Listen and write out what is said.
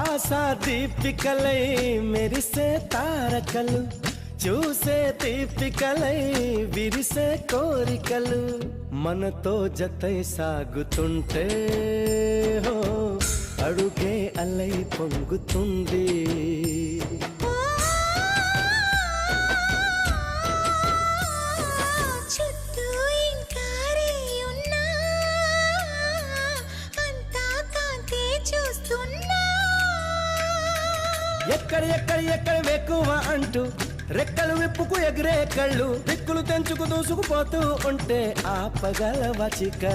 ఆశా దీపికలై మెరిసే తారకలు, చూసే దీపికలై విరిసే కోరికలు, మనతో జతై సాగుతుంటే హో అడుగే అలై పొంగుతుంది. ఎక్కడ ఎక్కడ ఎక్కడ వెక్కువ అంటూ రెక్కలు విప్పుకు ఎగిరే కళ్ళు, దిక్కులు తెంచుకు దూసుకుపోతూ ఉంటే ఆపగలవ చిక్క.